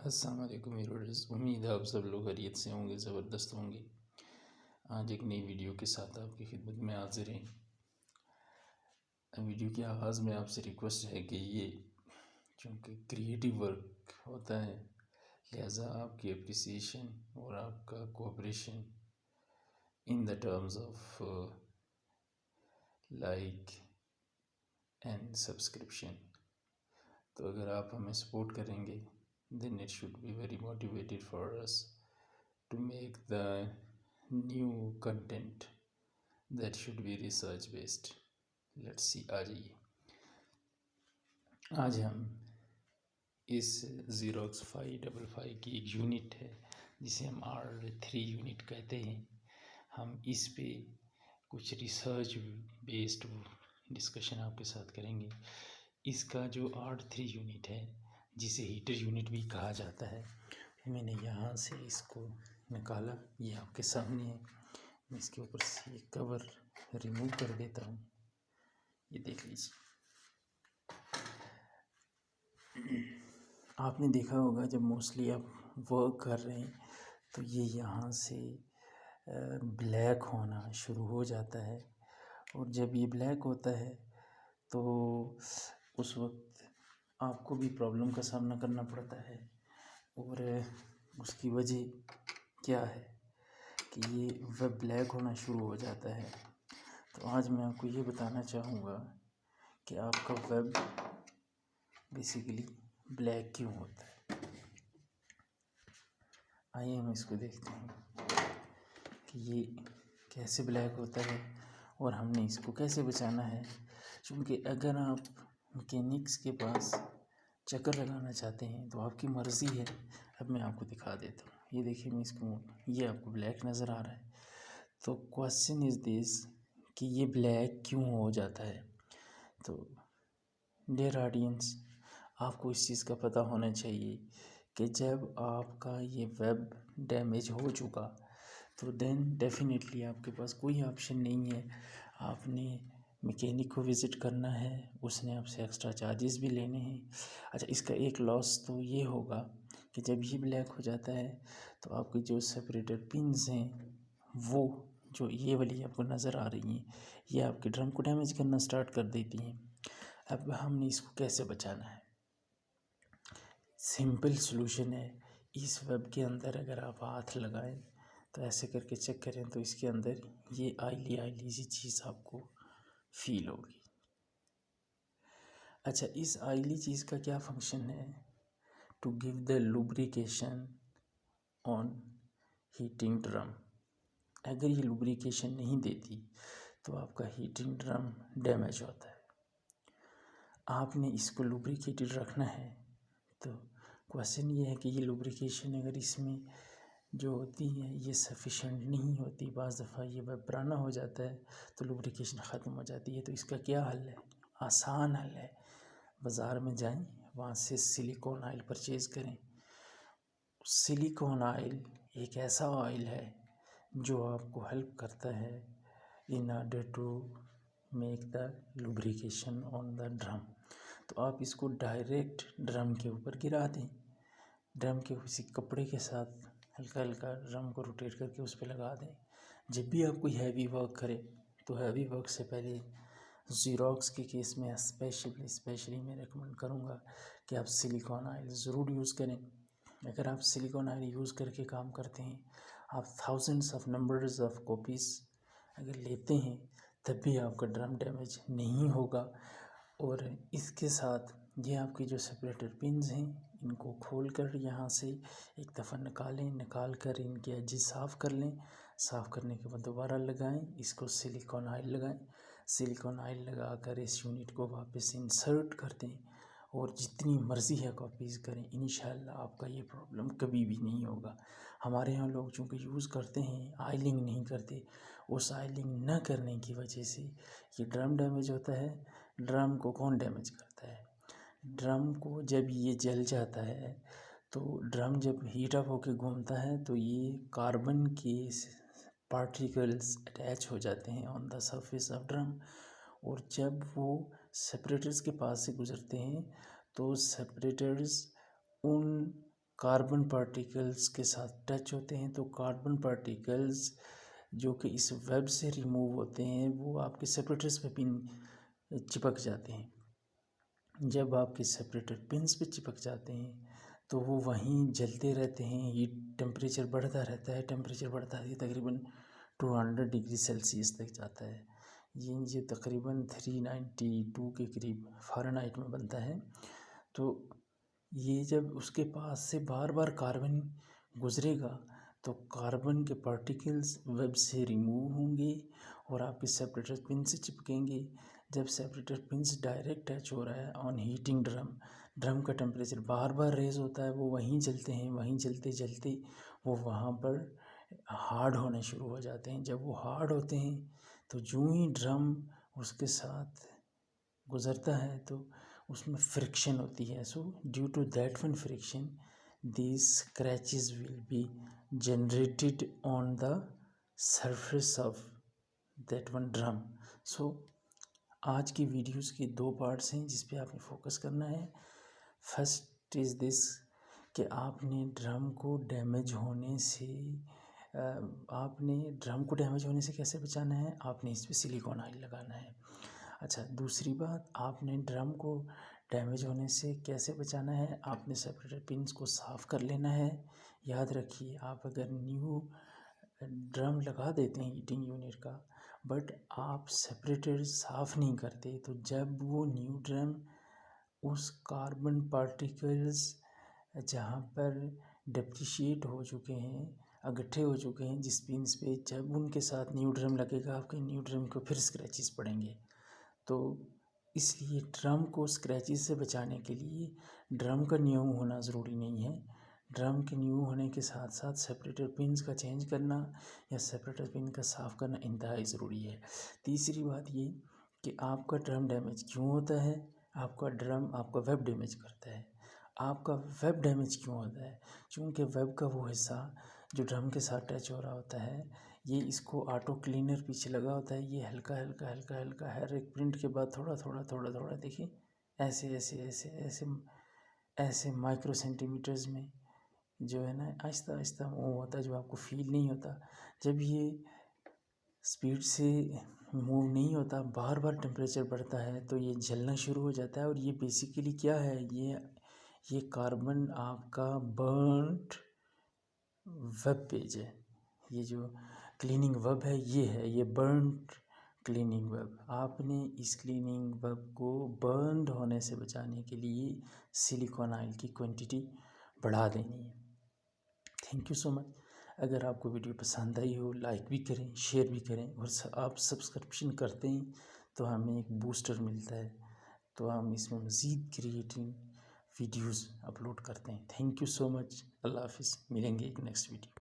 अस्सलाम वालेकुम व्यूअर्स, उम्मीद है आप सब लोग खैरियत से होंगे, ज़बरदस्त होंगे। आज एक नई वीडियो के साथ आपकी खिदमत में हाजिर हैं। वीडियो के आगाज़ में आपसे रिक्वेस्ट है कि ये चूँकि क्रिएटिव वर्क होता है, लिहाजा आपकी अप्रिसिएशन और आपका cooperation in the terms of like and subscription, तो अगर आप हमें सपोर्ट करेंगे then it should be very motivated for us to make the new content that should be research based. Let's see, आ जाइए। आज हम इस ज़ीरोक्स 555 की एक यूनिट है जिसे हम R3 यूनिट कहते हैं, हम इस पे कुछ रिसर्च बेस्ड डिस्कशन आपके साथ करेंगे। इसका जो R3 यूनिट है, जिसे हीटर यूनिट भी कहा जाता है, मैंने यहाँ से इसको निकाला, ये आपके सामने है। मैं इसके ऊपर से ये कवर रिमूव कर देता हूँ, ये देख लीजिए। आपने देखा होगा जब मोस्टली आप वर्क कर रहे हैं तो ये यहाँ से ब्लैक होना शुरू हो जाता है, और जब ये ब्लैक होता है तो उस वक्त आपको भी प्रॉब्लम का सामना करना पड़ता है। और उसकी वजह क्या है कि ये वेब ब्लैक होना शुरू हो जाता है। तो आज मैं आपको ये बताना चाहूँगा कि आपका वेब बेसिकली ब्लैक क्यों होता है। आइए हम इसको देखते हैं कि ये कैसे ब्लैक होता है और हमने इसको कैसे बचाना है। क्योंकि अगर आप मैकेनिक्स के पास चक्कर लगाना चाहते हैं तो आपकी मर्ज़ी है। अब मैं आपको दिखा देता हूँ, ये देखिए, मैं इसको, ये आपको ब्लैक नज़र आ रहा है। तो क्वेश्चन इज़ दिस कि ये ब्लैक क्यों हो जाता है। तो डियर ऑडियंस, आपको इस चीज़ का पता होना चाहिए कि जब आपका ये वेब डैमेज हो चुका तो देन डेफिनेटली आपके पास कोई ऑप्शन नहीं है। आपने मैकेनिक को विज़िट करना है, उसने आपसे एक्स्ट्रा चार्जेस भी लेने हैं। अच्छा, इसका एक लॉस तो ये होगा कि जब ये ब्लैक हो जाता है तो आपकी जो सेपरेटर पिन्स हैं, वो जो ये वाली आपको नज़र आ रही हैं, ये आपके ड्रम को डैमेज करना स्टार्ट कर देती हैं। अब हमने इसको कैसे बचाना है। सिंपल सॉल्यूशन है, इस वेब के अंदर अगर आप हाथ लगाएं तो ऐसे करके चेक करें तो इसके अंदर ये आयली आयली सी चीज़ आपको फील होगी। अच्छा, इस आयली चीज़ का क्या फंक्शन है? To give the lubrication on heating drum. अगर ये लुब्रिकेशन नहीं देती तो आपका हीटिंग ड्रम डैमेज होता है। आपने इसको लुब्रिकेटेड रखना है। तो क्वेश्चन ये है कि ये लुब्रिकेशन अगर इसमें जो होती है ये सफिशेंट नहीं होती, बाज़ दफ़ा ये वेब पुराना हो जाता है तो लुब्रिकेशन ख़त्म हो जाती है। तो इसका क्या हल है? आसान हल है, बाज़ार में जाएं, वहाँ से सिलिकॉन ऑयल परचेज़ करें। सिलिकॉन ऑयल एक ऐसा ऑयल है जो आपको हेल्प करता है in order to make the lubrication on the drum. तो आप इसको डायरेक्ट ड्रम के ऊपर गिरा दें, ड्रम के किसी कपड़े के साथ हल्का हल्का ड्रम को रोटेट करके उस पर लगा दें। जब भी आप कोई हैवी वर्क करें तो हैवी वर्क से पहले ज़ीरोक्स के केस में स्पेशली मैं रेकमेंड करूँगा कि आप सिलिकॉन ऑयल ज़रूर यूज़ करें। अगर आप सिलिकॉन ऑयल यूज़ करके काम करते हैं, आप thousands of numbers of copies अगर लेते हैं तब भी आपका ड्रम डैमेज नहीं होगा। और इसके साथ ये आपके जो सेपरेटर पिन्स हैं, इनको खोल कर यहाँ से एक दफ़ा निकाल कर इनके एजेस साफ़ कर लें। साफ़ करने के बाद दोबारा लगाएं, इसको सिलिकॉन ऑयल लगाएं। सिलिकॉन ऑयल लगा कर इस यूनिट को वापस इंसर्ट कर दें और जितनी मर्ज़ी है कॉपीज़ करें। इंशाल्लाह आपका ये प्रॉब्लम कभी भी नहीं होगा। हमारे यहाँ लोग चूँकि यूज़ करते हैं, आयलिंग नहीं करते, उस आयलिंग न करने की वजह से ये ड्रम डैमेज होता है। ड्रम को कौन डैमेज करता है? ड्रम को जब ये जल जाता है तो ड्रम जब हीट अप होकर घूमता है तो ये कार्बन के पार्टिकल्स अटैच हो जाते हैं on the surface of drum, और जब वो सेपरेटर्स के पास से गुज़रते हैं तो सेपरेटर्स उन कार्बन पार्टिकल्स के साथ टच होते हैं तो कार्बन पार्टिकल्स जो कि इस वेब से रिमूव होते हैं वो आपके सेपरेटर्स पे पिन चिपक जाते हैं। जब आपके सेपरेटर पिन्स पे चिपक जाते हैं तो वो वहीं जलते रहते हैं, हीट टेम्परेचर बढ़ता रहता है, टेम्परेचर बढ़ता है तकरीबन 200 डिग्री सेल्सियस तक जाता है। ये तकरीबन 392 के करीब फ़ारेनहाइट में बनता है। तो ये जब उसके पास से बार बार कार्बन गुजरेगा तो कार्बन के पार्टिकल्स वेब से रिमूव होंगे और आपके सेपरेटर पिन से चिपकेंगे। जब सेपरेटर पिन्स डायरेक्ट टच हो रहा है ऑन हीटिंग ड्रम का टेम्परेचर बार बार रेज होता है, वो वहीं जलते हैं, वहीं जलते जलते वो वहाँ पर हार्ड होने शुरू हो जाते हैं। जब वो हार्ड होते हैं तो जो ही ड्रम उसके साथ गुज़रता है तो उसमें फ्रिक्शन होती है। So due to that one friction these scratches will be generated on the surface of that one drum. So आज की वीडियोस के 2 पार्ट्स हैं जिस पे आपने फोकस करना है। फर्स्ट इज़ दिस कि आपने ड्रम को डैमेज होने से कैसे बचाना है, आपने इस पर सिलिकॉन ऑयल लगाना है। अच्छा, दूसरी बात, आपने ड्रम को डैमेज होने से कैसे बचाना है, आपने सेपरेटर पिन्स को साफ़ कर लेना है। याद रखिए, आप अगर न्यू ड्रम लगा देते हैं हीटिंग यूनिट का बट आप सेपरेटर साफ़ नहीं करते तो जब वो न्यू ड्रम उस कार्बन पार्टिकल्स जहाँ पर डिप्रिशिएट हो चुके हैं, इकट्ठे हो चुके हैं जिस पिन्स पे, जब उनके साथ न्यू ड्रम लगेगा आपके न्यू ड्रम को फिर स्क्रैचेस पड़ेंगे। तो इसलिए ड्रम को स्क्रैचेस से बचाने के लिए ड्रम का न्यू होना ज़रूरी नहीं है। ड्रम के न्यू होने के साथ साथ सेपरेटर पिन्स का चेंज करना या सेपरेटर पिन का साफ़ करना इंतहाई ज़रूरी है। तीसरी बात ये कि आपका ड्रम डैमेज क्यों होता है, आपका वेब डैमेज करता है। आपका वेब डैमेज क्यों होता है, क्योंकि वेब का वो हिस्सा जो ड्रम के साथ टच हो रहा होता है, ये इसको ऑटो क्लीनर पीछे लगा होता है, ये हल्का हल्का हल्का हल्का हर एक प्रिंट के बाद थोड़ा थोड़ा थोड़ा थोड़ा देखिए ऐसे ऐसे ऐसे ऐसे ऐसे माइक्रो सेंटीमीटर्स में जो है ना आहिस्ता आहिस्ता वो होता है जो आपको फील नहीं होता। जब ये स्पीड से मूव नहीं होता, बार बार टेम्परेचर बढ़ता है तो ये जलना शुरू हो जाता है। और ये बेसिकली क्या है, ये कार्बन आपका बर्न्ड वेब पेज है। ये जो क्लीनिंग वेब है ये बर्न्ड क्लीनिंग वेब। आपने इस क्लीनिंग वेब को बर्न्ड होने से बचाने के लिए सिलिकॉन ऑयल की क्वांटिटी बढ़ा देनी है। Thank you so much. अगर आपको वीडियो पसंद आई हो लाइक भी करें, शेयर भी करें और आप सब्सक्रिप्शन करते हैं तो हमें एक बूस्टर मिलता है, तो हम इसमें मज़ीद क्रिएटिव वीडियोस अपलोड करते हैं। Thank you so much. अल्लाह हाफिज़। मिलेंगे एक नेक्स्ट वीडियो।